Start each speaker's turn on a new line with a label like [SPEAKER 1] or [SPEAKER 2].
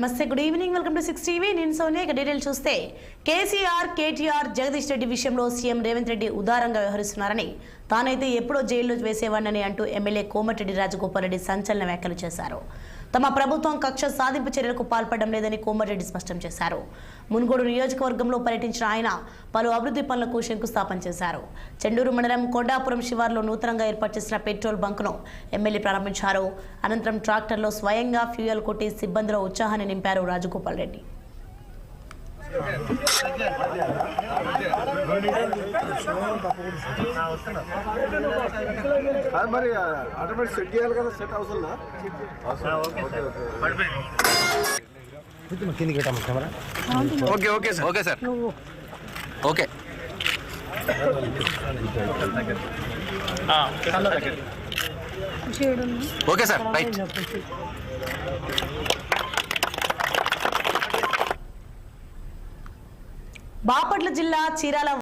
[SPEAKER 1] నమస్తే, good evening. Welcome to 6 TV. నేను సోనియా. ఇక డీటెయిల్ చూస్తే కేసీఆర్, కేటీఆర్, జగదీష్ రెడ్డి విషయంలో సీఎం రేవంత్ రెడ్డి ఉదారంగా వ్యవహరిస్తున్నారని, తానైతే ఎప్పుడో జైల్లో వేసేవాడినని అంటూ ఎమ్మెల్యే కోమటిరెడ్డి రాజగోపాల్ రెడ్డి సంచలన వ్యాఖ్యలు చేశారు. తమ ప్రభుత్వం కక్ష సాధింపు చర్యలకు పాల్పడడం లేదని కోమటిరెడ్డి స్పష్టం చేశారు. మున్గోడు నియోజకవర్గంలో పర్యటించిన ఆయన పలు అభివృద్ధి పనులకు శంకుస్థాపన చేశారు. చెండూరు మండలం కొండాపురం శివార్లో నూతనంగా ఏర్పాటు చేసిన పెట్రోల్ బంక్ను ఎమ్మెల్యే ప్రారంభించారు. అనంతరం ట్రాక్టర్లో స్వయంగా ఫ్యూయల్ కొట్టి సిబ్బందిలో ఉత్సాహాన్ని నింపారు రాజగోపాల్ రెడ్డి.
[SPEAKER 2] మరి ఆటోమేటిక్ సెట్ చేయాలి కదా, సెట్ అవసరం
[SPEAKER 3] okay okay sir okay sir okay okay sir right.
[SPEAKER 1] Bapatla జిల్లా చీరాల